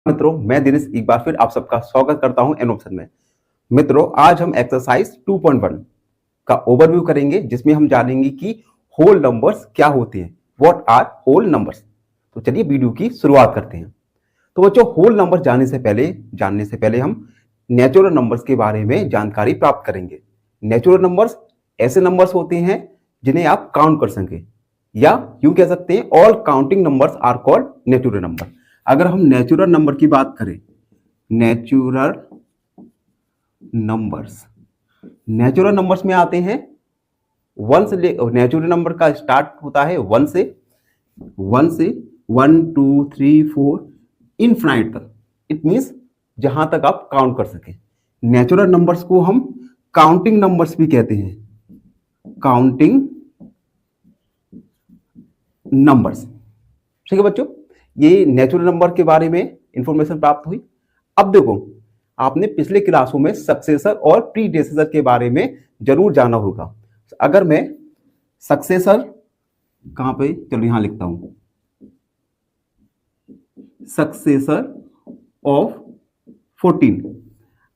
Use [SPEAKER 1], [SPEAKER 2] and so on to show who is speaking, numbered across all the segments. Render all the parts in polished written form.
[SPEAKER 1] मित्रों, मैं दिनेश एक बार फिर आप सबका स्वागत करता हूं एन ऑप्शन में। मित्रों, आज हम एक्सरसाइज 2.1 का ओवरव्यू करेंगे, जिसमें हम जानेंगे कि होल नंबर्स क्या होते हैं, व्हाट आर होल नंबर्स। तो चलिए वीडियो की शुरुआत करते हैं। तो बच्चों, होल नंबर जानने से पहले हम नेचुरल नंबर्स के बारे में जानकारी प्राप्त करेंगे। नेचुरल नंबर्स ऐसे नंबर्स होते हैं जिन्हें आप काउंट कर सकें, या यूं कह सकते हैं all counting numbers are called natural number. अगर हम नेचुरल नंबर की बात करें, नेचुरल नंबर्स में आते हैं वन से। नेचुरल नंबर का स्टार्ट होता है वन से 1 2 3 4 इनफाइनाइट तक। इट मींस जहां तक आप काउंट कर सके। नेचुरल नंबर्स को हम काउंटिंग नंबर्स भी कहते हैं, काउंटिंग नंबर्स। ठीक है बच्चों, ये नेचुरल नंबर के बारे में इंफॉर्मेशन प्राप्त हुई। अब देखो, आपने पिछले क्लासों में सक्सेसर और प्रीडेसेसर के बारे में जरूर जाना होगा। अगर मैं सक्सेसर कहां पे, चलो यहां लिखता हूं, सक्सेसर ऑफ 14।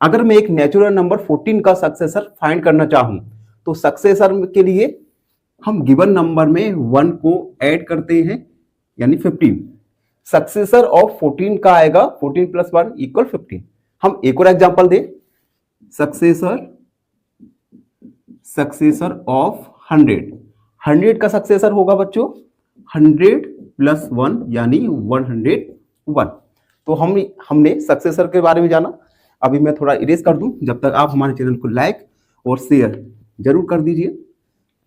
[SPEAKER 1] अगर मैं एक नेचुरल नंबर 14 का सक्सेसर फाइंड करना चाहूं, तो सक्सेसर के लिए हम गिवन नंबर में 1 को ऐड करते हैं, यानी 15। सक्सेसर ऑफ 14 का आएगा 14 + 1 = 15। हम एक और एग्जांपल दें, सक्सेसर ऑफ 100 का सक्सेसर होगा बच्चों 100 + 1 यानी 101। तो हमने सक्सेसर के बारे में जाना। अभी मैं थोड़ा इरेज कर दूं, जब तक आप हमारे चैनल को लाइक और शेयर जरूर कर दीजिए।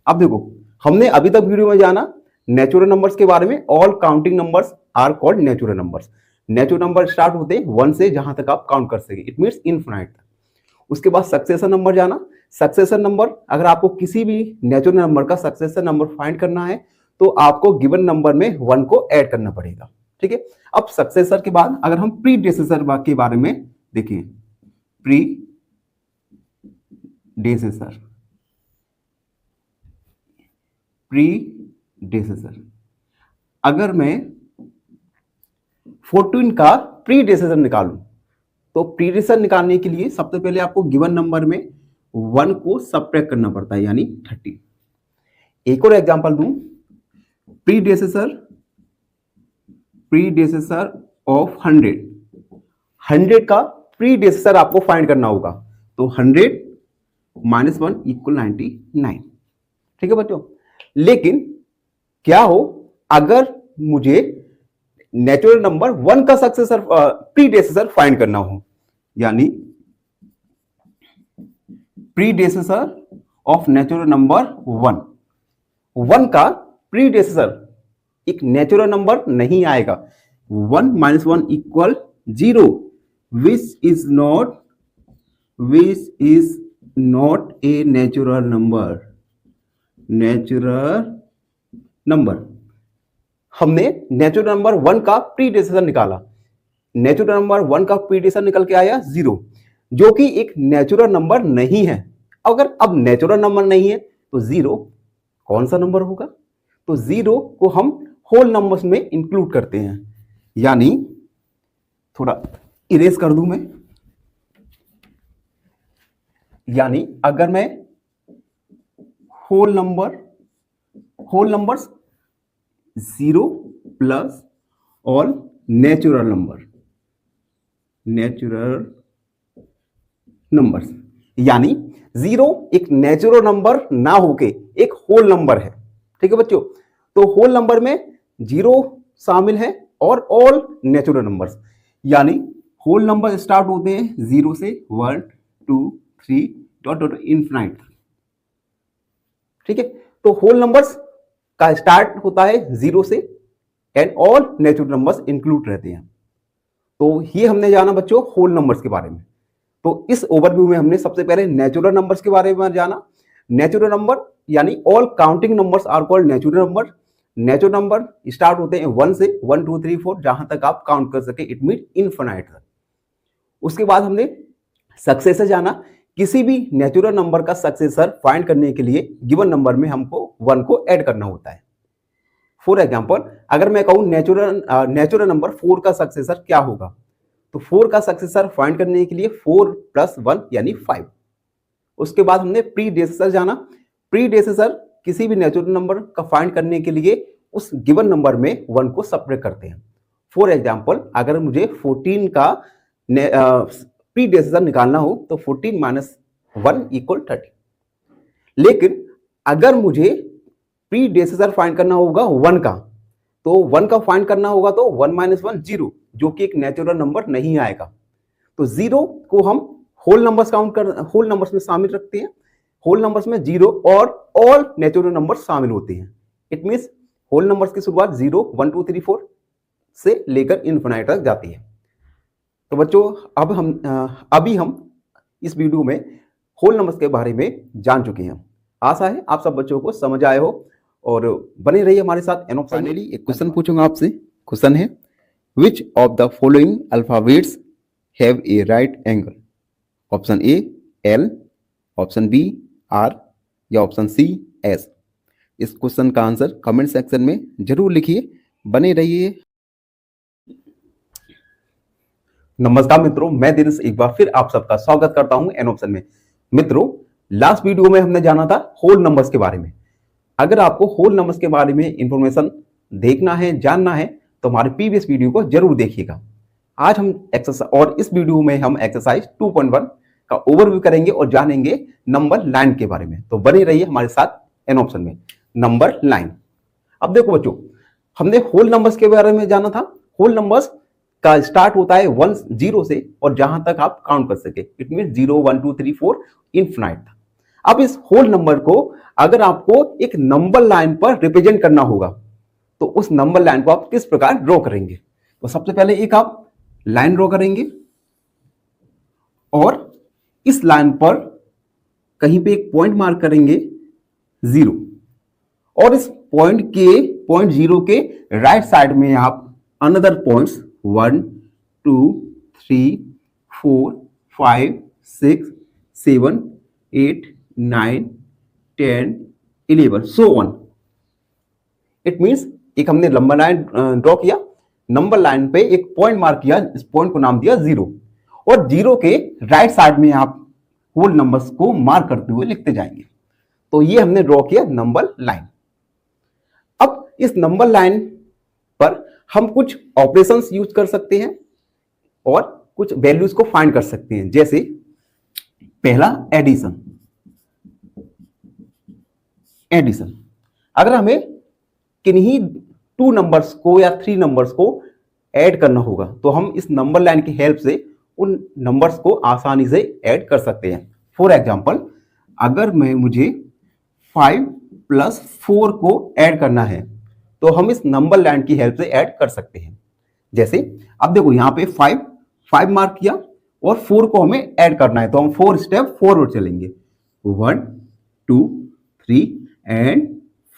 [SPEAKER 1] अब देखो, हमने अभी तक वीडियो में जाना नेचुरल नंबर्स के बारे में। All counting numbers are called natural numbers. Natural number start होते हैं 1 से, जहां तक आप काउंट कर सके, इट मींस इनफिनाइट। उसके बाद सक्सेसर नंबर जाना। सक्सेसर नंबर, अगर आपको किसी भी नेचुरल नंबर का सक्सेसर नंबर फाइंड करना है, तो आपको गिवन नंबर में 1 को ऐड करना पड़ेगा। ठीक है। अब सक्सेसर के बाद अगर हम प्रीडेसेसर के बारे में देखिए, प्रीडेसेसर अगर मैं 14 का प्रीडेसेसर निकालूं, तो प्रीडेसेसर निकालने के लिए सबसे पहले आपको गिवन नंबर में 1 को सबट्रैक्ट करना पड़ता है, यानी 30। एक और एग्जांपल दूं, प्रीडेसेसर ऑफ 100 का प्रीडेसेसर आपको फाइंड करना होगा। तो 100 - 1 = 99। ठीक है बच्चों। लेकिन क्या हो, अगर मुझे नेचुरल नंबर 1 का सक्सेसर प्रीडेसेसर फाइंड करना हो, यानी प्रीडेसेसर ऑफ नेचुरल नंबर 1 का प्रीडेसेसर एक नेचुरल नंबर नहीं आएगा। 1 - 1 = 0, which is not a natural number. हमने नेचुरल नंबर 1 का प्रीडेसेसर निकाला। नेचुरल नंबर 1 का प्रीडेसेसर निकल के आया 0, जो कि एक नेचुरल नंबर नहीं है। अगर अब नेचुरल नंबर नहीं है, तो 0 कौन सा नंबर होगा? तो 0 को हम होल नंबर्स में इंक्लूड करते हैं। यानी थोड़ा इरेज कर दूं मैं, यानी अगर मैं whole numbers 0 plus all natural numbers, यानी 0 एक नेचुरल नंबर ना होके एक होल नंबर है। ठीक है बच्चों। तो होल नंबर में 0 शामिल है और ऑल नेचुरल नंबर्स, यानी होल नंबर स्टार्ट होते हैं 0 से 1 2 3 डॉट इनफिनाइट। ठीक है। तो होल नंबर्स का स्टार्ट होता है 0 से and all natural numbers include रहते हैं। तो ये हमने जाना बच्चों होल नंबर्स के बारे में। तो इस ओवरव्यू में हमने सबसे पहले नेचुरल नंबर्स के बारे में जाना। नेचुरल नंबर यानी all counting numbers are called natural number. Natural number start होते हैं 1 से, 1 2 3 4, जहां तक आप काउंट कर सके, इट मीन इनफिनाइट। उसके बाद हमने सक्सेसर जाना। किसी भी नेचुरल नंबर का सक्सेसर फाइंड करने के लिए गिवन नंबर में हमको 1 को ऐड करना होता है। फॉर एग्जाम्पल, अगर मैं कहूं नेचुरल नंबर 4 का सक्सेसर क्या होगा, तो 4 का सक्सेसर फाइंड करने के लिए 4 + 1 यानी 5। उसके बाद हमने प्रीडेसेसर जाना। प्रीडेसेसर किसी भी नेचुरल नंबर का फाइंड करने के लिए उस गिवन नंबर में 1 को सब्ट्रैक्ट करते हैं। फॉर एग्जांपल, अगर मुझे 14 का प्रीडेसेसर निकालना हो तो 14 - 1 = 30। लेकिन अगर मुझे प्रीडेसेसर फाइंड करना होगा 1 का, तो 1 का फाइंड करना होगा तो 1 - 1 0, जो कि एक नेचुरल नंबर नहीं आएगा। तो 0 को हम होल नंबर्स में शामिल रखते हैं। होल नंबर्स में 0 और ऑल नेचुरल नंबर शामिल होते हैं। इट मींस होल नंबर्स की शुरुआत 0, 1, 2, 3, 4 से लेकर इनफिनाइट तक जाती है। तो बच्चों, अभी हम इस वीडियो में होल नंबर्स के बारे में जान चुके हैं। आशा है आप सब बच्चों को समझ आए हो और बने रहिए हमारे साथ। फाइनली एक क्वेश्चन पूछूंगा आपसे। क्वेश्चन है, which of the following alphabets have a right angle? Option A L, option B R या ऑप्शन सी S। इस क्वेश्चन का आंसर कमेंट सेक्शन में जरूर लिखिए। बने रहिए। नमस्कार मित्रों, मैं दिनेश एक बार फिर आप सबका स्वागत करता हूं एन ऑप्शन में। मित्रों, लास्ट वीडियो में हमने जाना था होल नंबर्स के बारे में। अगर आपको होल नंबर्स के बारे में इंफॉर्मेशन देखना है, जानना है, तो हमारे प्रीवियस वीडियो को जरूर देखिएगा। आज हम इस वीडियो में हम एक्सरसाइज 2.1 का ओवरव्यू करेंगे और जानेंगे नंबर लाइन के बारे में। तो बने रहिए हमारे साथ एन ऑप्शन में। Number line. अब देखो बच्चों, हमने होल नंबर्स के बारे में जाना था। होल नंबर्स का स्टार्ट होता है 1 0 से और जहां तक आप काउंट कर सके। It mean 0, 1, 2, 3, 4 infinite. अब इस होल नंबर को अगर आपको एक नंबर लाइन पर रिप्रेजेंट करना होगा तो उस नंबर लाइन को आप किस प्रकार ड्रॉ करेंगे? तो सबसे पहले एक आप लाइन ड्रॉ करेंगे और इस लाइन पर कहीं पे एक पॉइंट मार्क करेंगे 0 और इस पॉइंट 0 के राइट साइड में आप another points 1, 2, 3, 4, 5, 6, 7, 8, 9, 10, 11 so on. It means एक हमने नंबर लाइन ड्रॉ किया, नंबर लाइन पे एक पॉइंट मार्क किया, इस पॉइंट को नाम दिया 0 और 0 के राइट साइड में आप होल नंबर्स को मार्क करते हुए लिखते जाएंगे। तो ये हमने ड्रॉ किया नंबर लाइन। अब इस नंबर लाइन पर हम कुछ ऑपरेशंस यूज कर सकते हैं और कुछ वैल्यूज को फाइंड कर सकते हैं। जैसे पहला एडिशन। अगर हमें किन्हीं 2 नंबर्स को या 3 नंबर्स को ऐड करना होगा तो हम इस नंबर लाइन की हेल्प से उन नंबर्स को आसानी से ऐड कर सकते हैं। फॉर एग्जांपल, अगर मुझे 5 + 4 को ऐड करना है तो हम इस नंबर लाइन की हेल्प से ऐड कर सकते हैं। जैसे अब देखो, यहां पे 5 मार्क किया और 4 को हमें ऐड करना है तो हम 4 स्टेप फॉरवर्ड चलेंगे। 1, 2, 3 एंड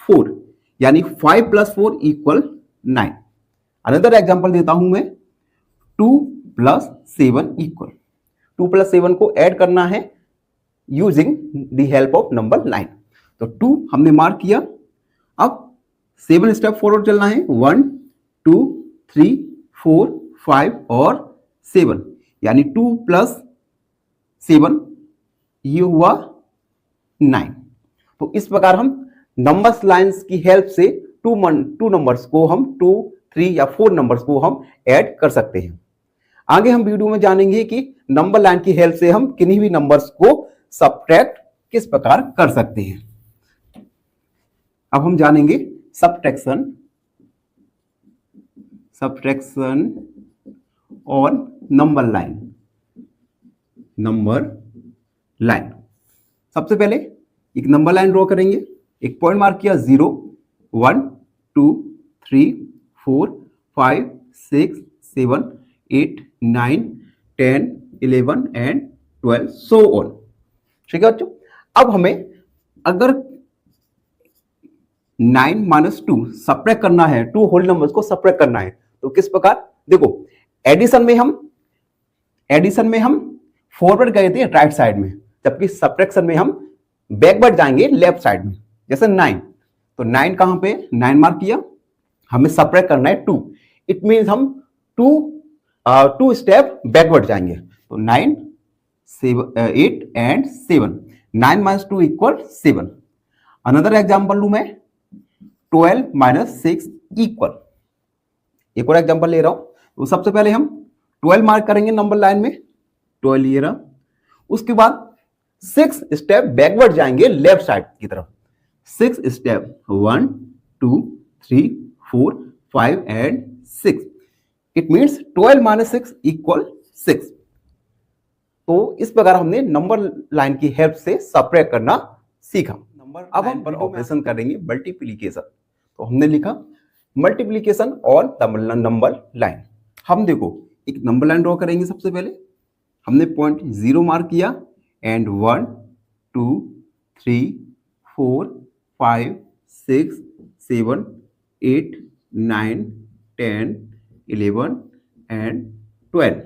[SPEAKER 1] 4 यानी 5 + 4 = 9। अनदर एग्जांपल देता हूं मैं। 2 + 7 = 2 + 7 को ऐड करना है using the help of number line. तो 2 हमने मार्क किया। अब 7 स्टेप फॉरवर्ड चलना है। 1, 2, 3, 4, 5 और 7 यानी 2 + 7 ये हुआ 9। तो इस प्रकार हम नंबर्स लाइंस की हेल्प से 2 नंबर्स को हम 2, 3 या 4 नंबर्स को हम ऐड कर सकते हैं। आगे हम वीडियो में जानेंगे कि नंबर लाइन की हेल्प से हम किन्हीं भी नंबर्स को सब्ट्रैक्ट किस प्रकार कर सकते हैं। अब हम जानेंगे सब्ट्रैक्शन ऑन नंबर लाइन। सबसे पहले एक नंबर लाइन ड्रॉ करेंगे, एक पॉइंट मार्क किया 0, 1, 2, 3, 4, 5, 6, 7, 8, 9, 10, 11 एंड 12 सो ऑन। ठीक है बच्चों। अब हमें अगर 9 - 2 सब्ट्रैक्ट करना है, 2 होल नंबर्स को सब्ट्रैक्ट करना है तो किस प्रकार? देखो, एडिशन में हम फॉरवर्ड गए थे राइट साइड में, जबकि सब्ट्रैक्शन में हम बैकवर्ड जाएंगे लेफ्ट साइड में। जैसे 9, तो 9 कहां पे? 9 मार्क किया, हमें सब्ट्रैक्ट करना है 2। इट मींस हम 2 2 स्टेप बैकवर्ड जाएंगे। तो 9, 8 एंड 7, 9 - 2 = 7। अनदर एग्जाम्पल लू मैं, 12 - 6 = एक और एग्जाम्पल ले रहा हूं। तो सबसे पहले हम 12 मार्क करेंगे नंबर लाइन में, 12 ये रहा। उसके बाद 6 स्टेप बैकवर्ड जाएंगे लेफ्ट साइड की तरफ। 6 स्टेप, 1, 2, 3, 4, 5 एंड 6। It means 12 - 6 = 6। तो इस प्रकार हमने नंबर लाइन की हेल्प से सब्ट्रैक्ट करना सीखा। अब हम पर ऑपरेशन करेंगे मल्टीप्लीकेशन। तो हमने लिखा मल्टीप्लीकेशन और नंबर लाइन। हम देखो एक नंबर लाइन ड्रॉ करेंगे। सबसे पहले हमने पॉइंट 0 मार्क किया एंड 1, 2, 3, 4, 5, 6, 7, 8, 9, 10, 11 एंड 12।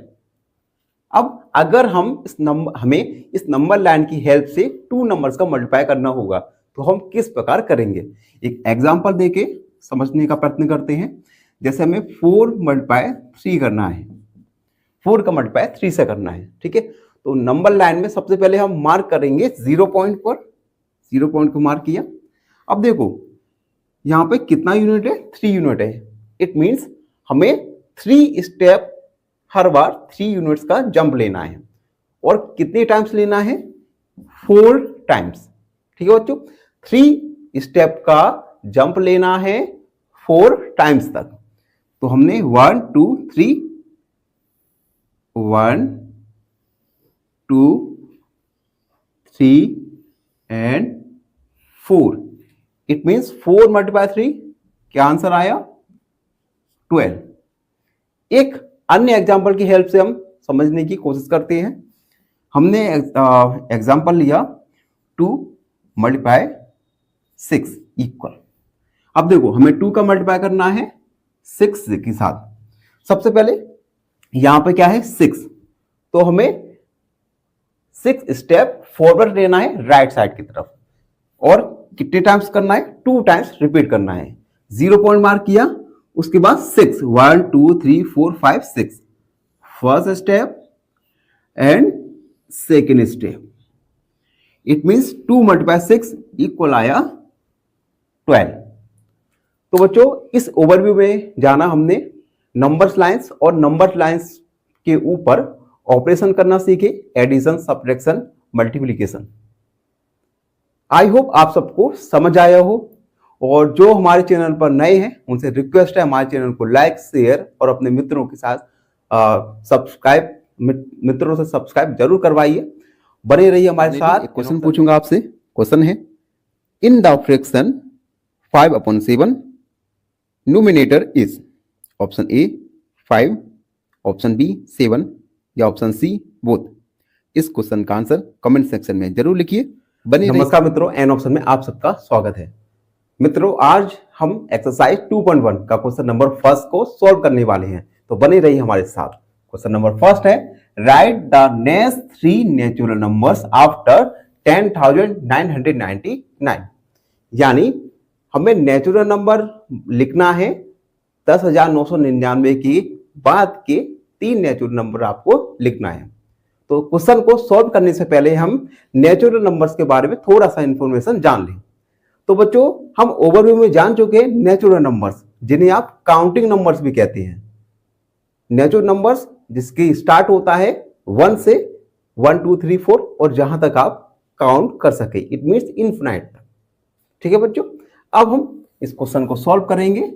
[SPEAKER 1] अब अगर हमें इस नंबर लाइन की हेल्प से 2 नंबर्स का मल्टीप्लाई करना होगा तो हम किस प्रकार करेंगे, एक एग्जांपल देके समझने का प्रयत्न करते हैं। जैसे हमें 4 × 3 करना है, 4 का मल्टीप्लाई 3 से करना है, ठीक है। तो नंबर लाइन में सबसे पहले हम मार्क करेंगे 0 पॉइंट पर, 0 पॉइंट को मार्क किया। अब देखो यहाँ पे कितना यूनिट है, 3 यूनिट है। इट मीन्स हमें 3 स्टेप हर बार 3 यूनिट्स का जंप लेना है। और कितने टाइम्स लेना है, 4 टाइम्स, ठीक है बच्चों। 3 स्टेप का जंप लेना है 4 टाइम्स तक। तो हमने 1, 2, 3, 1, 2, 3 एंड 4। इट मीन्स 4 × 3 क्या आंसर आया, 12। एक अन्य एग्जाम्पल की हेल्प से हम समझने की कोशिश करते हैं। हमने एग्जाम्पल लिया 2 × 6 = अब देखो हमें 2 का मल्टीप्लाई करना है 6 के साथ। सबसे पहले यहां पे क्या है 6, तो हमें 6 स्टेप फॉरवर्ड लेना है राइट साइड की तरफ। और कितने टाइम्स करना है, 2 टाइम्स रिपीट करना है। 0 पॉइंट मार्क किया, उसके बाद 6, 1, 2, 3, 4, 5, 6, first step and second step. It means 2 × 6 = आया 12। तो बच्चों इस ओवरव्यू में जाना हमने नंबर्स लाइंस और नंबर लाइंस के ऊपर ऑपरेशन करना सीखे, addition, subtraction, multiplication. I hope आप सबको समझ आया हो। और जो हमारे चैनल पर नए हैं उनसे रिक्वेस्ट है हमारे चैनल को लाइक, शेयर और अपने मित्रों के साथ मित्रों से सब्सक्राइब जरूर करवाइए। बने रहिए हमारे साथ। क्वेश्चन पूछूंगा आपसे। क्वेश्चन है, in the fraction 5/7 numerator is, option A 5, option B 7 या ऑप्शन सी बोथ। इस क्वेश्चन का आंसर कमेंट सेक्शन में जरूर लिखिए। बने नमस्कार मित्रों, एन ऑप्शन में आप सबका स्वागत है। मित्रों आज हम एक्सरसाइज 2.1 का क्वेश्चन नंबर फर्स्ट को सॉल्व करने वाले हैं, तो बने रहिए हमारे साथ। क्वेश्चन नंबर फर्स्ट है, write the next 3 natural numbers after 10,999। यानी हमें नेचुरल नंबर लिखना है 10,999 के बाद के 3 नेचुरल नंबर आपको लिखना है। तो क्वेश्चन को सॉल्व करने से पहले हम नेचुरल नंबर्स के बारे में थोड़ा सा इंफॉर्मेशन जान लें। तो बच्चों हम ओवरव्यू में जान चुके हैं नेचुरल नंबर्स, जिन्हें आप काउंटिंग नंबर्स भी कहते हैं। नेचुरल नंबर्स जिसकी स्टार्ट होता है 1 से 1, 2, 3, 4 और जहां तक आप काउंट कर सके, इट मीन्स इनफिनाइट। ठीक है बच्चों, अब हम इस क्वेश्चन को सॉल्व करेंगे।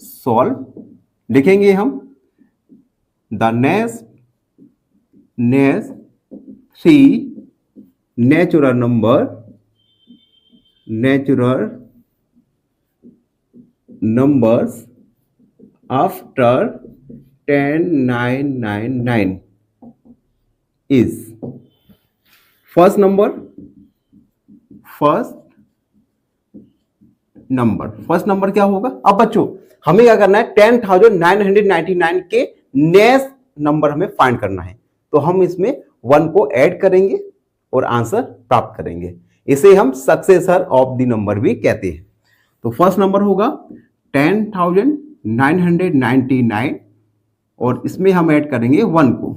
[SPEAKER 1] सॉल्व लिखेंगे हम the next 3 natural numbers after 10,999 is first number क्या होगा। अब बच्चों हमें क्या करना है, 10,999 के नेक्स्ट नंबर हमें फाइंड करना है। तो हम इसमें 1 को ऐड करेंगे और आंसर प्राप्त करेंगे। इसे हम सक्सेसर ऑफ द नंबर भी कहते हैं। तो फर्स्ट नंबर होगा 10,999 और इसमें हम ऐड करेंगे 1 को।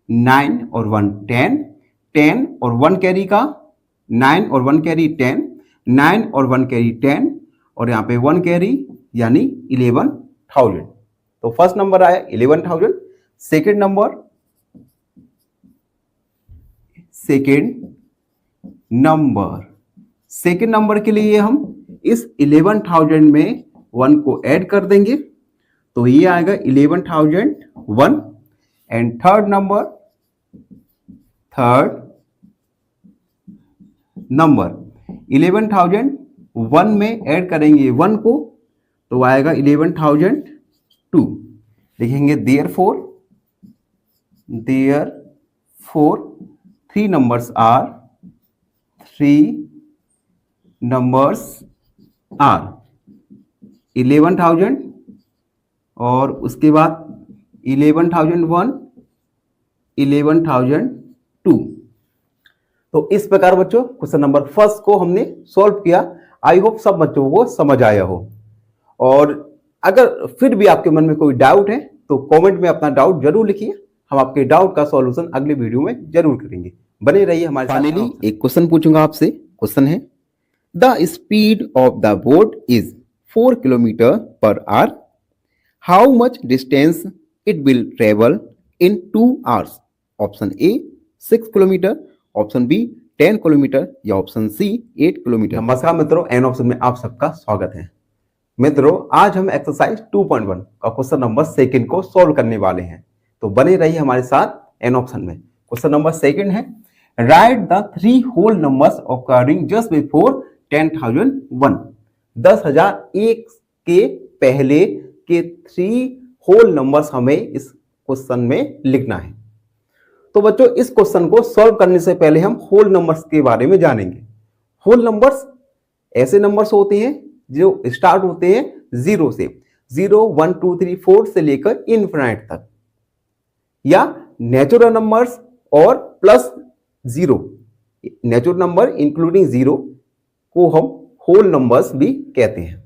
[SPEAKER 1] 9 और 1 10, 10 और 1 कैरी का 9 और 1 कैरी 10, 9 और 1 कैरी 10 और यहाँ पे 1 कैरी यानी 11,000। तो फर्स्ट नंबर आया 11,000। सेकेंड नंबर के लिए हम इस 11,000 में 1 को ऐड कर देंगे, तो ये आएगा 11,001। एंड थर्ड नंबर 11,001 में ऐड करेंगे 1 को, तो आएगा 11,002। लिखेंगे देयरफॉर 3 numbers are 11,000 और उसके बाद 11,001, 11,002। तो इस प्रकार बच्चों क्वेश्चन नंबर फर्स्ट को हमने सॉल्व किया। आई होप सब बच्चों को समझ आया हो। और अगर फिर भी आपके मन में कोई डाउट है तो कमेंट में अपना डाउट जरूर लिखिए, हम आपके डाउट का सॉल्यूशन अगले वीडियो में जरूर करेंगे। बने रहिए हमारे साथ। फाइनली एक क्वेश्चन पूछूंगा आपसे। क्वेश्चन है the speed of the boat is 4 kilometre per hour, how much distance it will travel in 2 hours? Option A 6 kilometre, option B 10 kilometre या ऑप्शन सी 8 किलोमीटर। नमस्कार मित्रों, एन ऑप्शन में आप सबका स्वागत है। मित्रों आज हम एक्सरसाइज 2.1 का क्वेश्चन नंबर सेकंड को सॉल्व करने वाले हैं, तो बने रहिए हमारे साथ एन ऑप्शन में। क्वेश्चन नंबर सेकंड है write the 3 whole numbers occurring just before 10,001। 10,001 के पहले के 3 होल नंबर्स हमें इस क्वेश्चन में लिखना है। तो बच्चों इस क्वेश्चन को सॉल्व करने से पहले हम होल नंबर्स के बारे में जानेंगे। होल नंबर्स ऐसे नंबर्स होते हैं जो स्टार्ट होते हैं 0 से, 0 1 2 3 4 से लेकर इनफिनिट तक, या नेचुरल नंबर्स और प्लस 0, नेचुरल नंबर इंक्लूडिंग 0 को हम होल नंबर्स भी कहते हैं।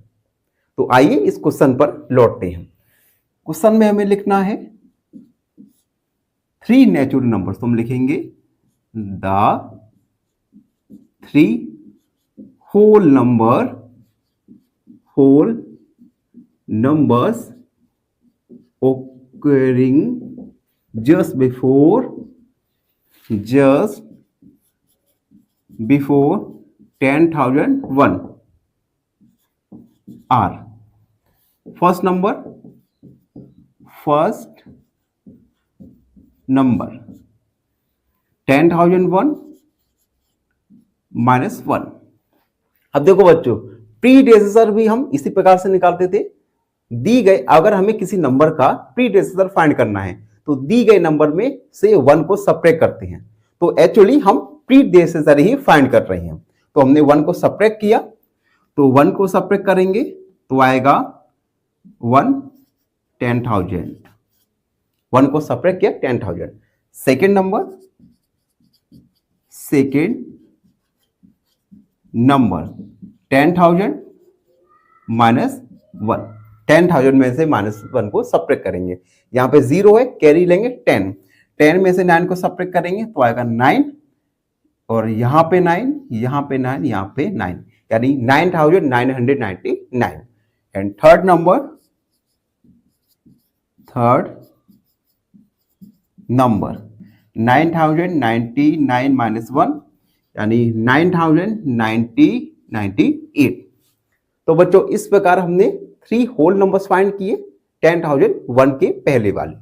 [SPEAKER 1] तो आइए इस क्वेश्चन पर लौटते हैं। क्वेश्चन में हमें लिखना है 3 नेचुरल नंबर्स, तो हम लिखेंगे the 3 whole numbers occurring just before 10,001 are first number 10,001 minus 1। अब देखो बच्चों प्रीडेसेसर भी हम इसी प्रकार से निकालते थे। दी गए अगर हमें किसी नंबर का प्रीडेसेसर फाइंड करना है तो दी गए नंबर में से 1 को सब्ट्रैक्ट करते हैं। तो एक्चुअली हम प्रीडेसेसर ही फाइंड कर रहे हैं। तो हमने 1 को सब्ट्रैक्ट किया, तो 1 को सब्ट्रैक्ट करेंगे तो आएगा 1 10,000। 1 को सब्ट्रैक्ट किया 10,000। Second number 10,000 minus 1। 10,000 में से माइनस 1 को सब्ट्रैक्ट करेंगे। यहाँ पे 0 है, कैरी लेंगे 10। 10 में से 9 को सब्ट्रैक्ट करेंगे तो आएगा 9, और यहाँ पे 9, यहाँ पे 9, यहाँ पे 9, यानी 9,999। एंड थर्ड नंबर 9,099 माइनस 1 यानी 9,098। तो बच्चों इस प्रकार हमने 3 होल नंबर्स फाइंड किए 10,001 के पहले वाले।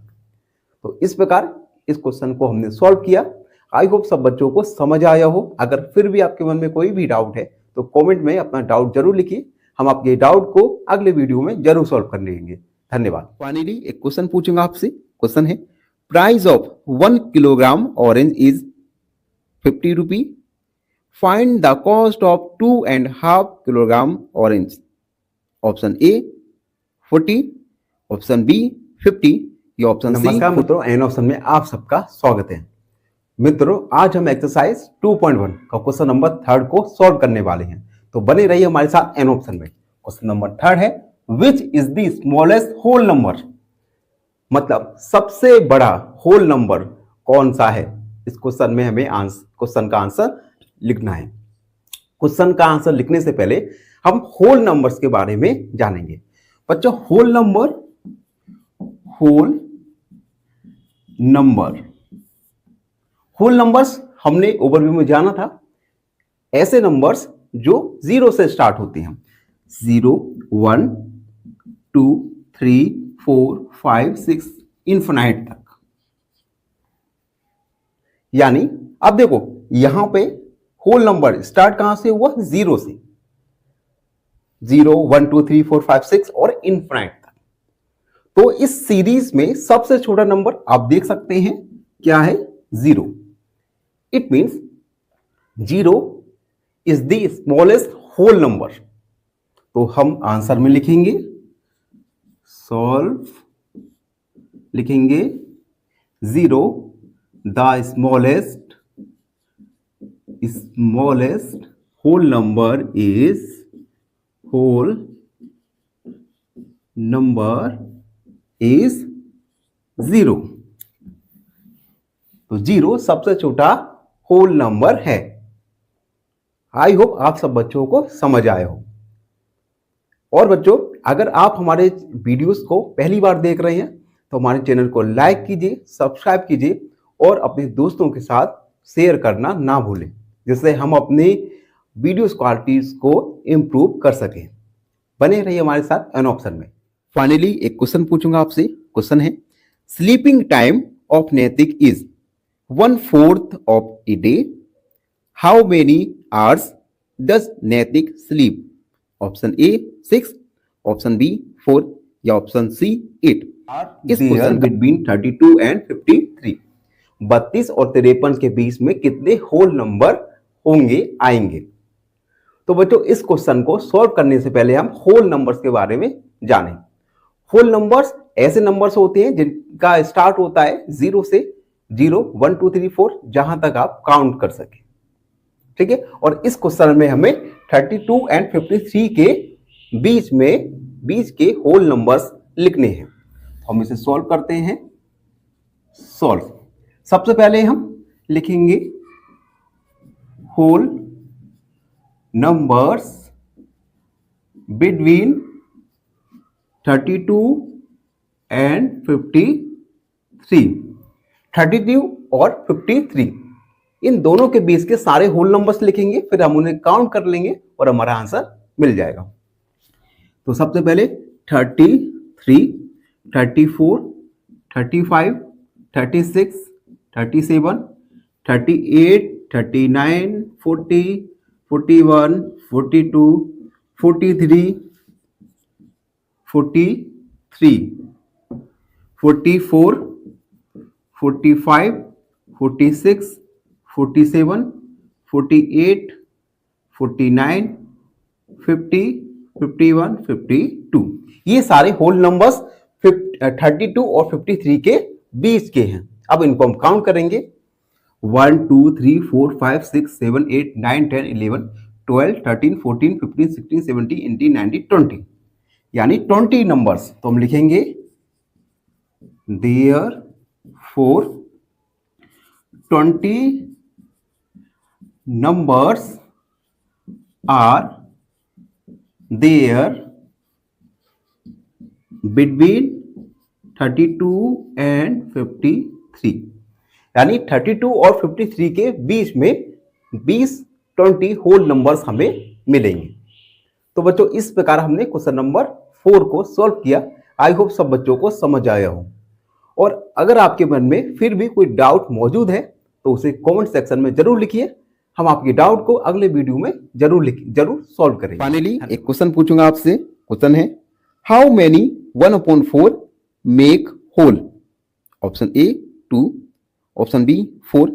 [SPEAKER 1] तो इस प्रकार इस क्वेश्चन को हमने सॉल्व किया। आई होप सब बच्चों को समझ आया हो। अगर फिर भी आपके मन में कोई भी डाउट है तो कमेंट में अपना डाउट जरूर लिखिए, हम आपके डाउट को अगले वीडियो में जरूर सॉल्व कर लेंगे। धन्यवाद। फाइनली एक क्वेश्चन पूछूंगा आपसे। क्वेश्चन है price of 1 kilogram orange is 50 rupee, find the cost of 2.5 kilogram orange. Option A 40, option B 50 या ऑप्शन सी। नमस्कार मित्रों, एन ऑप्शन में आप सबका स्वागत है। मित्रों आज हम एक्सरसाइज 2.1 का क्वेश्चन नंबर 3 को सॉल्व करने वाले हैं, तो बने रहिए हमारे साथ एन ऑप्शन में। क्वेश्चन नंबर 3 है which is the smallest whole number. मतलब सबसे बड़ा होल नंबर कौन सा है, इस क्वेश्चन में हमें क्वेश्चन का आंसर लिखना है। क्वेश्चन का आंसर लिखने से पहले हम होल नंबर्स के बारे में जानेंगे। बच्चों होल नंबर्स हमने ओवरव्यू में जाना था, ऐसे नंबर्स जो 0 से स्टार्ट होते हैं। 0, 1, 2, 3, 4, 5, 6 इनफिनाइट तक। यानी अब देखो यहां पे होल नंबर स्टार्ट कहां से हुआ, 0 से। 0, 1, 2, 3, 4, 5, 6 और इनफिनाइट तक। तो इस सीरीज में सबसे छोटा नंबर आप देख सकते हैं क्या है, 0। It means 0 is the smallest whole number. तो हम आंसर में लिखेंगे, सॉल्व लिखेंगे 0 the smallest whole number is 0। तो 0 सबसे छोटा होल नंबर है। आई होप आप सब बच्चों को समझ आए हो। और बच्चों अगर आप हमारे वीडियोस को पहली बार देख रहे हैं तो हमारे चैनल को लाइक कीजिए, सब्सक्राइब कीजिए और अपने दोस्तों के साथ शेयर करना ना भूलें, जिससे हम अपने वीडियोस क्वालिटीज को इम्प्रूव कर सकें। बने रहिए हमारे साथ एन ऑप्शन में। फाइनली एक क्वेश्चन पूछूंगा आपसे। क्वेश्चन है, sleeping time of Naitik is 1/4 of a day. How many hours does Naitik sleep? Option A 6, option B 4 या ऑप्शन सी 8। इस क्वेश्चन बिटवीन 32 एंड 53, 32 और 53 के बीच में कितने होल नंबर होंगे आएंगे। तो बच्चों इस क्वेश्चन को सॉल्व करने से पहले हम होल नंबर्स के बारे में जानें। होल नंबर्स ऐसे नंबर्स होते हैं जिनका स्टार्ट होता है 0 से। 0, 1, 2, 3, 4 जहां तक आप काउंट कर सके, ठीक है। और इस क्वेश्चन में हमें 32 एंड 53 के बीच के होल नंबर्स लिखने हैं। हम इसे सॉल्व करते हैं। सॉल्व सबसे पहले हम लिखेंगे होल नंबर्स बिटवीन 32 एंड 53। 32 और 53 इन दोनों के बीच के सारे होल नंबर्स लिखेंगे, फिर हम उन्हें काउंट कर लेंगे और हमारा आंसर मिल जाएगा। तो सबसे पहले 33, 34, 35, 36, 37, 38, 39, 40, 41, 42, 43, 44, 45, 46, 47, 48, 49, 50, 51, 52 ये सारे होल नंबर्स 32 और 53 के बीच के हैं। अब इनको हम काउंट करेंगे। 1, 2, 3, 4, 5, 6, 7, 8, 9, 10, 11, 12, 13, 14, 15, 16, 17, 18, 19, 20 यानी 20 नंबर्स। तो हम लिखेंगे therefore 20 numbers are there between 32 and 53 यानी 32 और 53 के बीच में 20 होल नंबर्स हमें मिलेंगे। तो बच्चों इस प्रकार हमने क्वेश्चन नंबर 4 को सॉल्व किया। आई होप सब बच्चों को समझ आया हो। और अगर आपके मन में फिर भी कोई डाउट मौजूद है तो उसे कमेंट सेक्शन में जरूर लिखिए। हम आपके डाउट को अगले वीडियो में जरूर सॉल्व करेंगे। फाइनली एक क्वेश्चन पूछूंगा आपसे। क्वेश्चन है, how many 1/4 make whole? Option A 2, option B 4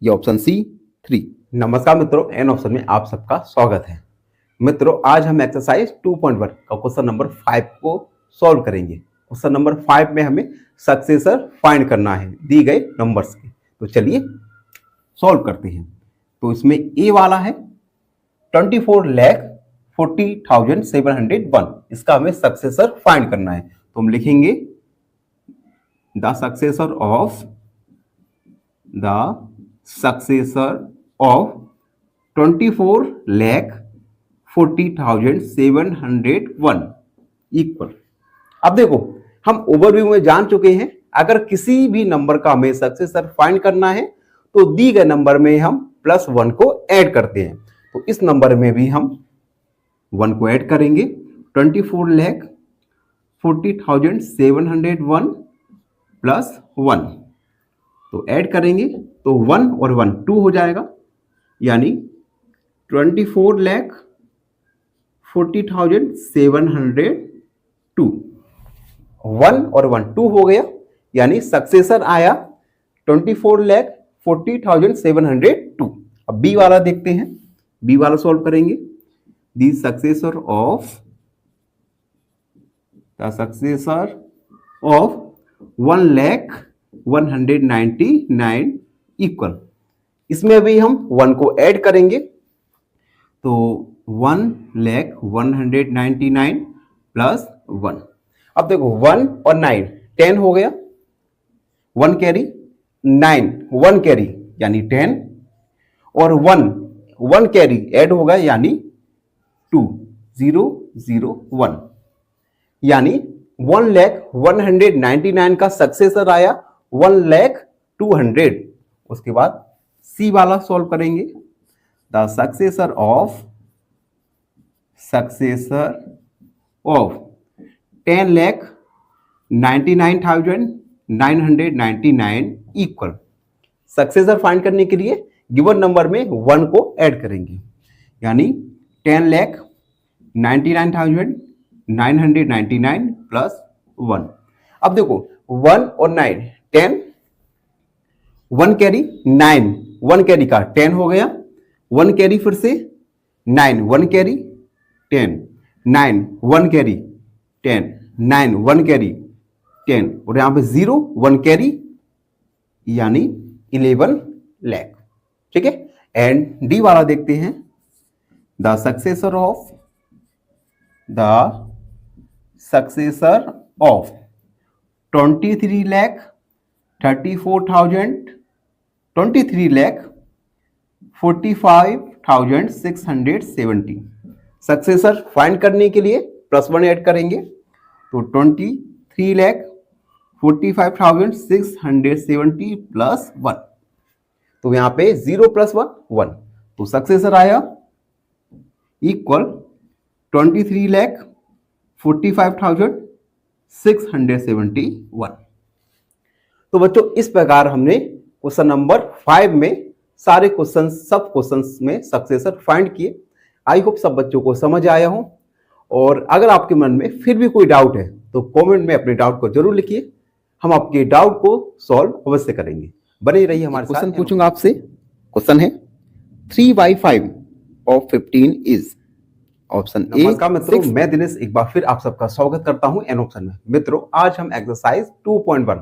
[SPEAKER 1] या ऑप्शन सी 3। नमस्कार मित्रों, एन ऑप्शन में आप सबका स्वागत है। मित्रों आज हम एक्सरसाइज 2.1 का क्वेश्चन नंबर 5 को सॉल्व करेंगे। क्वेश्चन नंबर 5 में हमें सक्सेसर फाइंड करना है दी गए नंबर्स के। तो चलिए सॉल्व करते हैं। तो इसमें ए वाला है 24,40,701, इसका हमें सक्सेसर फाइंड करना है। तो हम लिखेंगे द सक्सेसर ऑफ 24,40,701 इक्वल। अब देखो हम ओवरव्यू में जान चुके हैं, अगर किसी भी नंबर का हमें सक्सेसर फाइंड करना है तो दी गए नंबर में हम +1 को ऐड करते हैं। तो इस नंबर में भी हम 1 को ऐड करेंगे, 24,40,701 +1, तो ऐड करेंगे तो 1 और 1 2 हो जाएगा, यानी 24,40,702। 1 और 1 2 हो गया, यानी सक्सेसर आया 24,40,702। अब बी वाला देखते हैं, बी वाला सॉल्व करेंगे। The successor of 1,199 equal. इसमें भी हम 1 को ऐड करेंगे, तो 1,199 +1। अब देखो 1 और 9 10 हो गया, 1 कैरी 9 1 कैरी यानी 10, और 1 कैरी ऐड होगा यानी 2 0 0 1, यानी 1,199 का सक्सेसर आया 1,200,000। उसके बाद सी वाला सॉल्व करेंगे। The successor of 10,99,999 equal. Successor find करने के लिए गिवन नंबर में 1 को ऐड करेंगे, यानी 10,99,999 +1। अब देखो 1 और 9 10, 1 कैरी 9 1 कैरी का 10 हो गया, 1 कैरी फिर से 9 1 कैरी 10 9 1 कैरी 10 9 1 कैरी 10, और यहां पे 0 1 कैरी यानी 11 लाख। ठीक है, एंड डी वाला देखते हैं। The successor of 23,45,670। Successor find करने के लिए +1 ऐड करेंगे, तो 23,45,670 +1, तो यहां पे 0 +1 1, तो सक्सेसर आया इक्वल 23,45,671। तो बच्चों इस प्रकार हमने क्वेश्चन नंबर 5 में सारे क्वेश्चन सब क्वेश्चंस में सक्सेसर फाइंड किए। आई होप सब बच्चों को समझ आया हो, और अगर आपके मन में फिर भी कोई डाउट है तो कमेंट में अपने डाउट को जरूर लिखिए, हम आपके डाउट को सॉल्व अवश्य करेंगे। बने रहिए हमारे साथ। क्वेश्चन पूछूंगा आपसे। क्वेश्चन है 3/5 ऑफ 15 इज ऑप्शन ए। नमस्कार मित्रों, मैं दिनेश एक बार फिर आप सबका स्वागत करता हूं एन ऑप्शन में। मित्रों आज हम एक्सरसाइज 2.1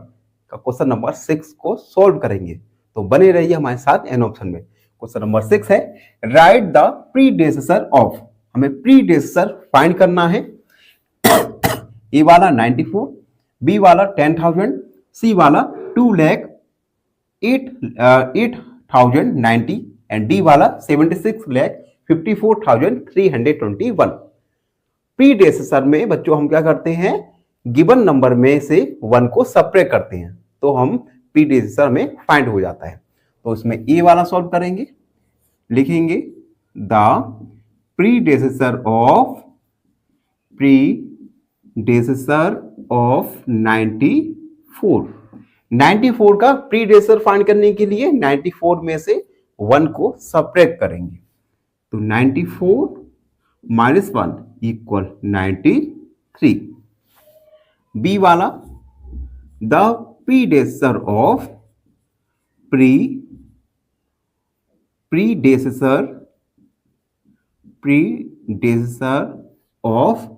[SPEAKER 1] का क्वेश्चन नंबर 6 को सॉल्व करेंगे, तो बने रहिए हमारे साथ एन ऑप्शन में। क्वेश्चन नंबर 6 है राइट द प्रीडेसेसर ऑफ। हमें प्रीडेसेसर फाइंड करना है। ए वाला 94, बी वाला 10,000, सी वाला 2,08,090 एंड डी वाला 76,54,321। प्रीडेसेसर में बच्चों हम क्या करते हैं, गिवन नंबर में से 1 को सब्ट्रैक्ट करते हैं, तो हम प्रीडेसेसर में फाइंड हो जाता है। तो इसमें ए वाला सॉल्व करेंगे, लिखेंगे द प्रीडेसेसर ऑफ 94 का प्रीडेसेसर फाइंड करने के लिए 94 में से 1 को सब्ट्रैक्ट करेंगे, तो 94 - 1 इक्वल 93। बी वाला the predecessor of predecessor of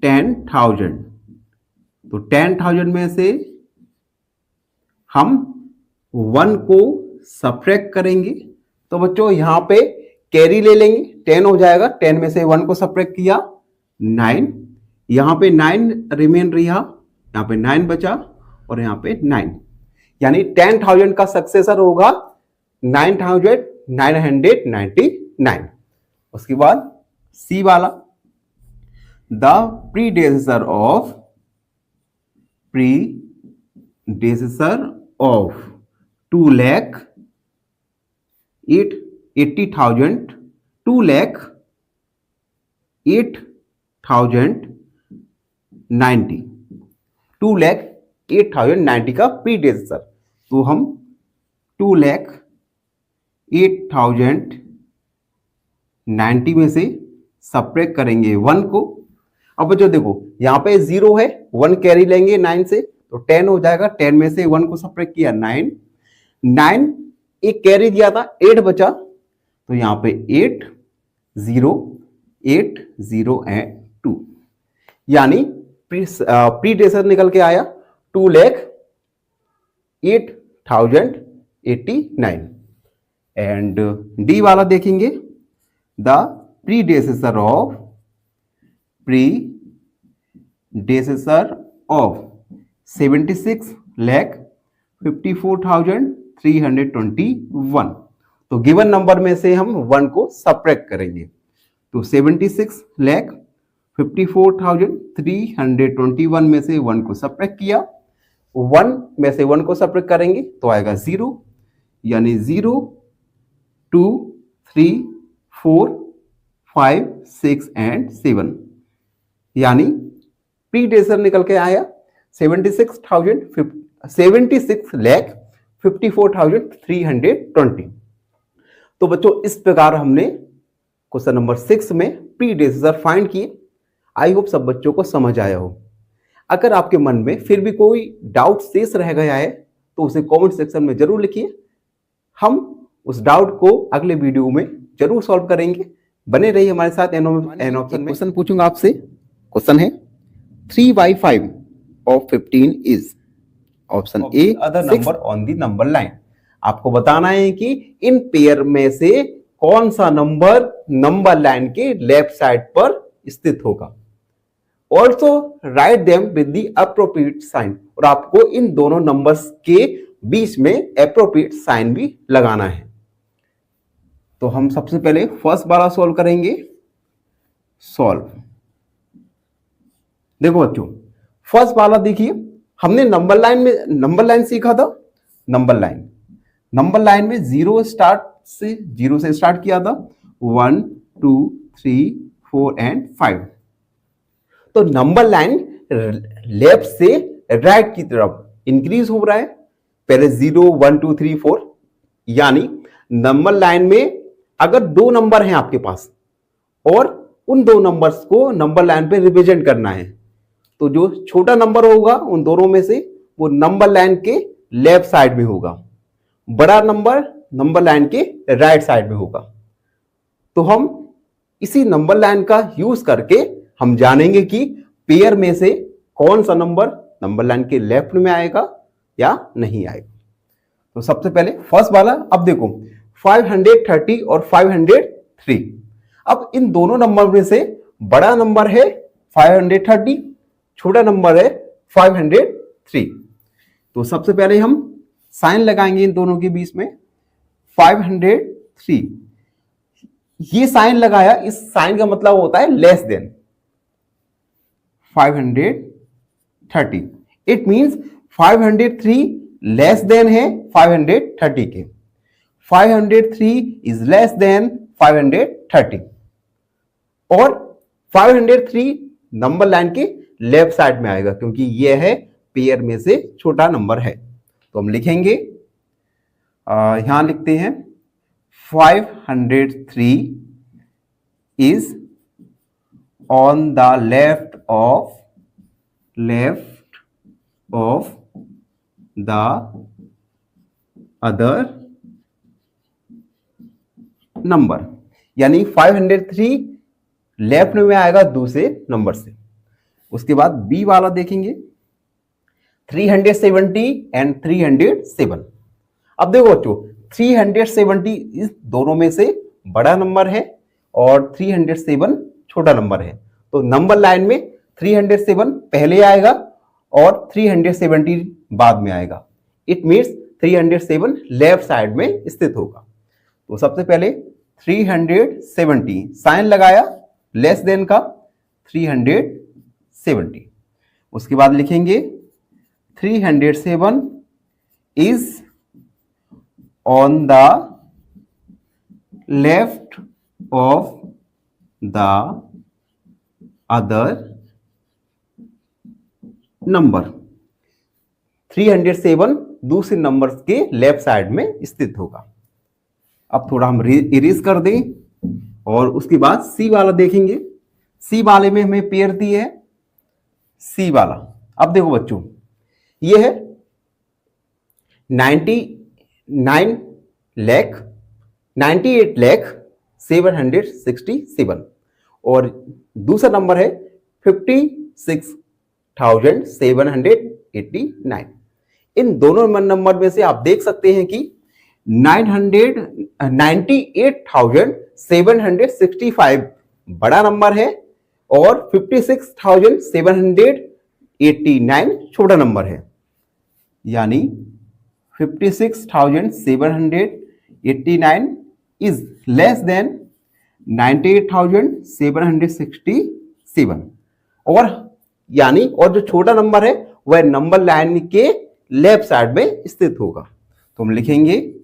[SPEAKER 1] 10,000, तो 10,000 में से हम 1 को सब्ट्रैक्ट करेंगे, तो बच्चों यहां पे कैरी ले लेंगे, 10 हो जाएगा, 10 में से 1 को सब्ट्रैक्ट किया 9, यहां पे 9 रिमेन रहा, यहां पे 9 बचा, और यहाँ पे 9, यानी 10,000 का सक्सेसर होगा 9,999। उसके बाद सी वाला, द प्रीडेसेसर ऑफ 2,80,000 2,08,090 2,08,090 का प्रीडेसेसर। तो हम 2,08,090 में से सब्ट्रैक्ट करेंगे 1 को। अब बच्चों देखो यहाँ पे 0 है, 1 कैरी लेंगे 9 से तो 10 हो जाएगा। 10 में से 1 को सब्ट्रैक्ट किया 9, एक कैरी दिया था 8 बचा, तो यहाँ पे 8 0 8 0 एंड 2, यानी प्रीडेसेसर निकल के आया 2,08,089। एंड डी वाला देखेंगे, द प्रीडेसेसर ऑफ 76,54,321। तो गिवन नंबर में से हम 1 को सब्ट्रैक्ट करेंगे, तो 76,54,321 में से 1 को सब्ट्रैक्ट किया, 1 में से 1 को सब्ट्रैक्ट करेंगे तो आएगा 0, यानी 0 2 3 4 5 6 एंड 7, यानी प्रीडेसेसर निकल के आया 76,54,320। तो बच्चों इस प्रकार हमने क्वेश्चन नंबर 6 में प्रीडेसेसर फाइंड किए। आई होप सब बच्चों को समझ आया हो। अगर आपके मन में फिर भी कोई डाउट शेष रह गया है तो उसे कमेंट सेक्शन में जरूर लिखिए, हम उस डाउट को अगले वीडियो में जरूर सॉल्व करेंगे। बने रहिए हमारे साथ। एन ऑप्शन में क्वेश्चन पूछूंगा आपसे। क्वेश्चन है 3/5 of 15 is option A other number on the number line. आपको बताना है कि इन पेयर में से कौन सा नंबर नंबर लाइन के लेफ्ट साइड पर स्थित होगा। Also write them with the appropriate sign, और आपको इन दोनों नंबर्स के बीच में अप्रोप्रिएट साइन भी लगाना है। तो हम सबसे पहले फर्स्ट वाला सॉल्व करेंगे। सॉल्व, देखो बच्चों फर्स्ट वाला देखिए, हमने नंबर लाइन सीखा था। नंबर लाइन में 0 से स्टार्ट किया था, 1 2 3 4 एंड 5। तो नंबर लाइन लेफ्ट से राइट की तरफ इंक्रीज हो रहा है। पहले 0 1 2 3 4, यानी नंबर लाइन में अगर 2 नंबर हैं आपके पास और उन 2 नंबर्स को नंबर लाइन पे रिप्रेजेंट करना है, तो जो छोटा नंबर होगा उन दोनों में से वो नंबर लाइन के लेफ्ट साइड में होगा, बड़ा नंबर नंबर लाइन के राइट साइड में होगा। तो हम इसी नंबर लाइन का यूज करके हम जानेंगे कि पेयर में से कौन सा नंबर नंबर लाइन के लेफ्ट में आएगा या नहीं आएगा। तो सबसे पहले फर्स्ट वाला, अब देखो 530 और 503। अब इन दोनों नंबर में से बड़ा नंबर है 530, छोटा नंबर है 503। तो सबसे पहले हम साइन लगाएंगे इन दोनों के बीच में। 503, ये साइन लगाया, इस साइन का मतलब होता है less than 530। It means 503 less than है 530 के। 503 इज लेस देन 530, और 503 नंबर लाइन के लेफ्ट साइड में आएगा क्योंकि यह है पेयर में से छोटा नंबर है। तो हम लिखेंगे, यहां लिखते हैं 503 is on the left of the other number, यानी 503 लेफ्ट में आएगा दूसरे नंबर से। उसके बाद बी वाला देखेंगे 370 एंड 307। अब देखो बच्चों 370 इस दोनों में से बड़ा नंबर है और 307 छोटा नंबर है। तो नंबर लाइन में 307 पहले आएगा और 370 बाद में आएगा। इट मीन्स 307 लेफ्ट साइड में स्थित होगा। तो सबसे पहले 370 साइन लगाया लेस देन का 370, उसके बाद लिखेंगे 307 is on the left of the other number. 307 दूसरे नंबर के लेफ्ट साइड में स्थित होगा। अब थोड़ा हम इरेज कर दें और उसके बाद सी वाला देखेंगे। सी वाले में हमें पेयर दी है सी वाला। अब देखो बच्चों, ये है 98,767 और दूसरा नंबर है 56,789। इन दोनों नंबर में से आप देख सकते हैं कि 98,765 बड़ा नंबर है और 56,789 छोटा नंबर है। यानी 56,789 इज लेस देन 98,767 और यानी और जो छोटा नंबर है वह नंबर लाइन के लेफ्ट साइड में स्थित होगा। तो हम लिखेंगे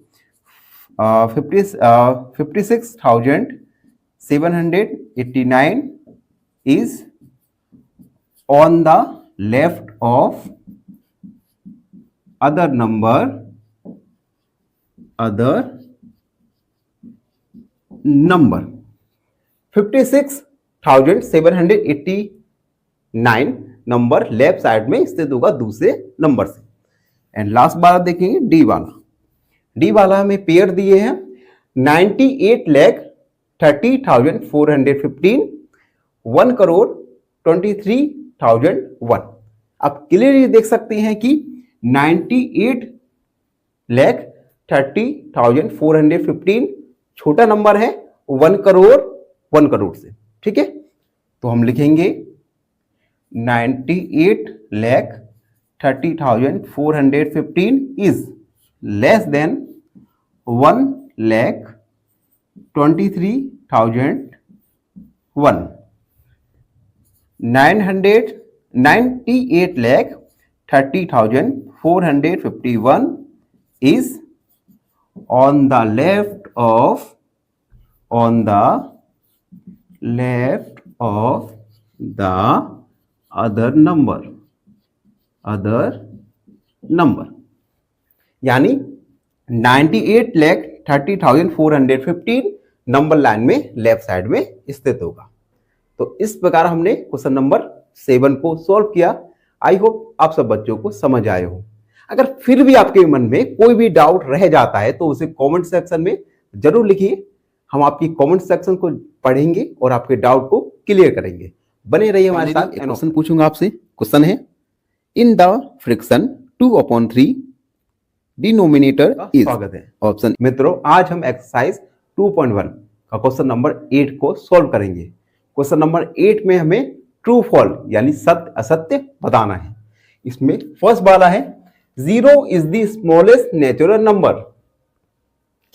[SPEAKER 1] 56,789 is on the left of other number 56,789 number left side में स्थित होगा दूसरे नंबर से। एंड लास्ट बार देखेंगे डी वाला। डी वाला हमें पेयर दिए हैं 98,30,415, 1,23,001। आप क्लियरली देख सकते हैं कि 98,30,415 छोटा नंबर है 1 करोड़ से। ठीक है, तो हम लिखेंगे 98,30,415 is less than 1,23,001। 98,30,451 is on the left of the other number यानी 98,30,415 नंबर लाइन में लेफ्ट साइड में स्थित होगा। तो इस प्रकार हमने क्वेश्चन नंबर 7 को सॉल्व किया। आई होप आप सब बच्चों को समझ आए हो। अगर फिर भी आपके मन में कोई भी डाउट रह जाता है तो उसे कमेंट सेक्शन में जरूर लिखिए। हम आपकी कमेंट सेक्शन को पढ़ेंगे और आपके डाउट को क्लियर करेंगे। बने रहिए हमारे साथ। क्वेश्चन पूछूंगा आपसे। क्वेश्चन है in the friction 2/3 denominator is. स्वागत है ऑप्शन। मित्रों, आज हम एक्सरसाइज 2.1 का क्वेश्चन नंबर 8 को सॉल्व करेंगे। क्वेश्चन नंबर 8 में हमें ट्रू फॉल्स यानी सत्य असत्य बताना है। इसमें फर्स्ट वाला है 0 is the smallest natural number.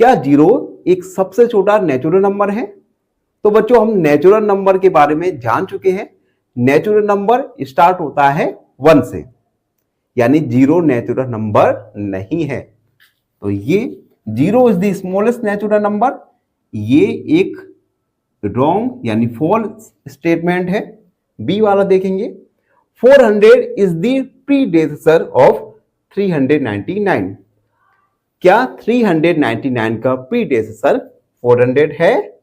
[SPEAKER 1] क्या 0 एक सबसे छोटा नेचुरल नंबर है? तो बच्चों, हम नेचुरल नंबर के बारे में जान चुके हैं। नेचुरल नंबर स्टार्ट होता है 1 से, यानी 0 नेचुरल नंबर नहीं है। तो ये 0 is the smallest natural number, ये एक रॉन्ग यानी फॉल्स स्टेटमेंट है। बी वाला देखेंगे 400 इज द प्रीडेसेसर ऑफ 399। क्या 399 का प्रीडेसेसर 400 है?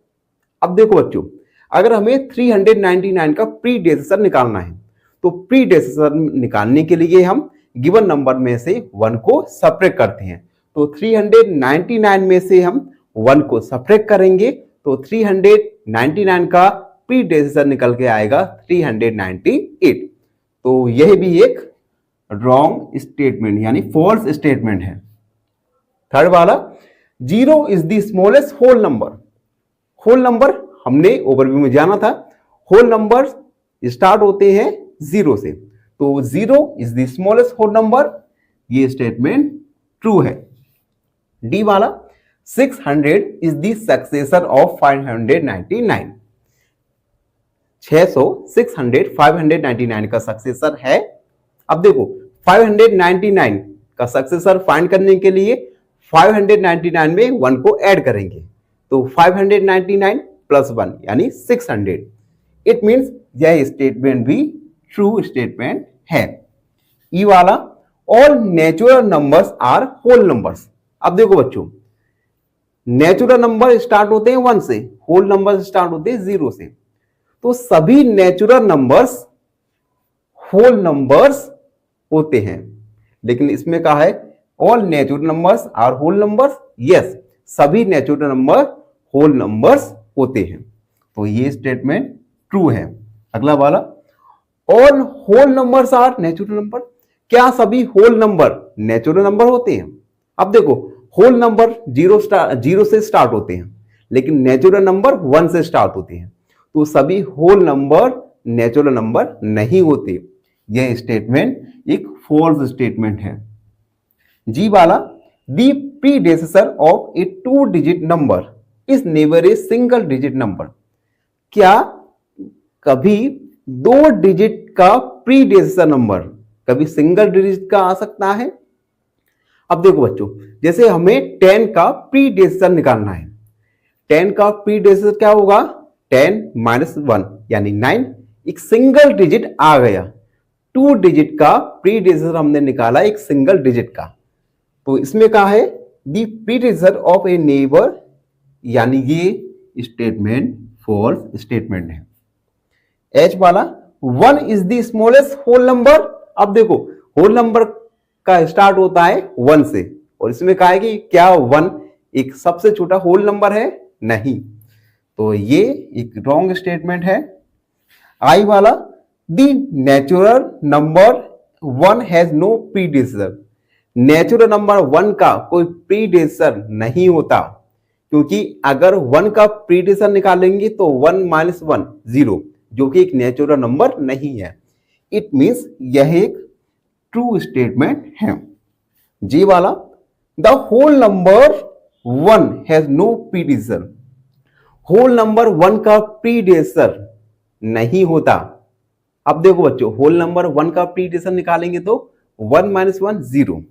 [SPEAKER 1] अब देखो बच्चों, अगर हमें 399 का प्रीडेसेसर निकालना है तो प्रीडेसेसर निकालने के लिए हम गिवन नंबर में से 1 को सब्ट्रैक्ट करते हैं। तो 399 में से हम 1 को सब्ट्रैक्ट करेंगे तो 399 का प्रीडेसेसर निकल के आएगा 398। तो यह भी एक रॉन्ग स्टेटमेंट यानी फॉल्स स्टेटमेंट है। थर्ड वाला 0 is the smallest whole number. Whole number हमने ओवरव्यू में जाना था। होल नंबर स्टार्ट होते हैं 0 से, तो 0 is the smallest whole number, ये स्टेटमेंट ट्रू है। डी वाला 600 इज द सक्सेसर ऑफ 599, 600 600 599 का सक्सेसर है। अब देखो 599 का सक्सेसर फाइंड करने के लिए 599 में 1 को ऐड करेंगे, तो 599 प्लस 1 यानी 600। इट मींस यह स्टेटमेंट भी ट्रू स्टेटमेंट है। ई वाला all natural numbers are whole numbers. अब देखो बच्चों, नेचुरल नंबर स्टार्ट होते हैं 1 से, होल नंबर स्टार्ट होते हैं 0 से, तो सभी नेचुरल नंबर्स होल नंबर्स होते हैं। लेकिन इसमें कहा है all natural numbers are whole numbers, yes सभी नेचुरल नंबर होल नंबर्स होते हैं, तो ये स्टेटमेंट ट्रू है। अगला वाला all whole numbers are natural number, क्या सभी होल नंबर नेचुरल नंबर होते हैं? अब देखो होल नंबर 0 से स्टार्ट होते हैं, लेकिन नेचुरल नंबर 1 से स्टार्ट होते हैं, तो सभी होल नंबर नेचुरल नंबर नहीं होते। यह स्टेटमेंट एक फॉल्स स्टेटमेंट है। जी वाला the predecessor of a 2 digit number is never a single digit number, क्या कभी 2 डिजिट का प्रीडेसेसर नंबर कभी सिंगल डिजिट का आ सकता है? अब देखो बच्चों, जैसे हमें 10 का प्रीडेसेसर निकालना है, 10 का प्रीडेसेसर क्या होगा? 10 माइनस 1 यानी 9, एक सिंगल डिजिट आ गया। 2 डिजिट का प्रीडेसेसर हमने निकाला एक सिंगल डिजिट का, तो इसमें कहा है the predecessor of a neighbour, यानी ये स्टेटमेंट फॉल्स स्टेटमेंट है। एच वाला 1 is the smallest whole number. अब देखो होल नंबर का स्टार्ट होता है 1 से, और इसमें कहा है कि क्या 1 एक सबसे छोटा होल नंबर है? नहीं, तो ये एक रॉन्ग स्टेटमेंट है। आई वाला the natural number 1 has no predecessor, natural number 1 का कोई प्रीडेसेसर नहीं होता, क्योंकि अगर 1 का प्रीडेसेसर निकालेंगे तो 1 माइनस 1 0, जो कि एक नेचुरल नंबर नहीं है। इट मींस यह एक ट्रू स्टेटमेंट है। जी वाला the whole number 1 has no predecessor, whole number 1 का प्रीडेसेसर नहीं होता। अब देखो बच्चों, होल नंबर 1 का प्रीडेसेसर निकालेंगे तो 1 माइनस 1 0,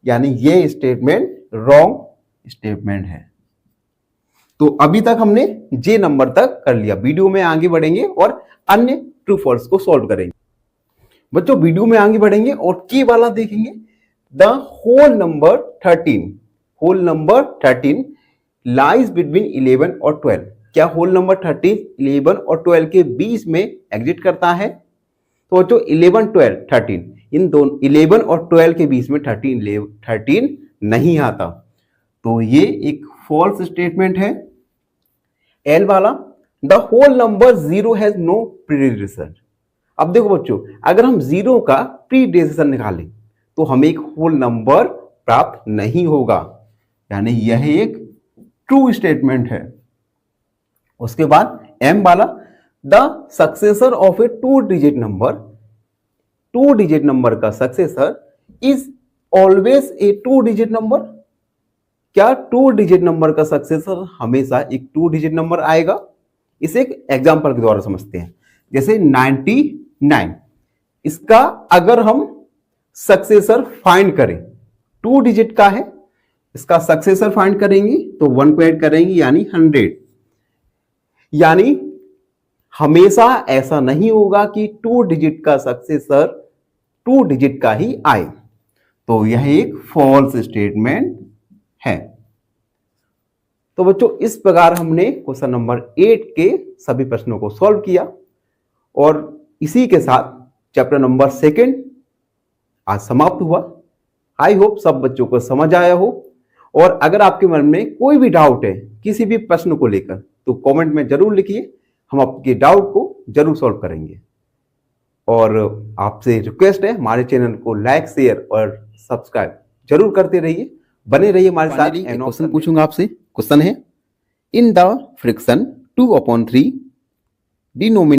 [SPEAKER 1] यानी ये स्टेटमेंट रॉन्ग स्टेटमेंट है। तो अभी तक हमने जे नंबर तक कर लिया, वीडियो में आगे बढ़ेंगे और अन्य ट्रू फॉल्स को सॉल्व करेंगे। बच्चों वीडियो में आगे बढ़ेंगे और के वाला देखेंगे। The whole number 13, whole number 13 lies between 11 और 12, क्या होल नंबर 13 11 और 12 के बीच में एग्जिट करता है? तो बच्चों 11 12 13 इन दोनों 11 और 12 के बीच में 13 नहीं आता, तो ये एक फॉल्स स्टेटमेंट है। एल वाला the whole number 0 has no predecessor. अब देखो बच्चों, अगर हम 0 का प्रीडेसेसर निकालें तो हमें एक होल नंबर प्राप्त नहीं होगा, यानी यह एक ट्रू स्टेटमेंट है। उसके बाद एम वाला the successor of a 2 digit number, 2 digit number का successor is always a 2 digit number, क्या 2 डिजिट नंबर का सक्सेसर हमेशा एक 2 डिजिट नंबर आएगा? इसे एक एग्जांपल के द्वारा समझते हैं। जैसे 99, इसका अगर हम सक्सेसर फाइंड करें, 2 डिजिट का है, इसका सक्सेसर फाइंड करेंगे तो 1 को ऐड करेंगे यानी 100, यानी हमेशा ऐसा नहीं होगा कि 2 डिजिट का सक्सेसर 2 डिजिट का ही आए, तो यह एक फॉल्स स्टेटमेंट है। तो बच्चों इस प्रकार हमने क्वेश्चन नंबर 8 के सभी प्रश्नों को सॉल्व किया, और इसी के साथ चैप्टर नंबर 2 आज समाप्त हुआ। आई होप सब बच्चों को समझ आया हो, और अगर आपके मन में कोई भी डाउट है किसी भी प्रश्न को लेकर तो कमेंट में जरूर लिखिए, हम आपके डाउट को जरूर सॉल्व करेंगे। और आपसे रिक्वेस्ट है हमारे चैनल को लाइक शेयर और सब्सक्राइब जरूर करते रहिए, बने रहिए हमारे साथ। क्वेश्चन पूछूंगा आपसे, क्वेश्चन है इन द फ्रिक्शन 2/3 डिनोमिनेटर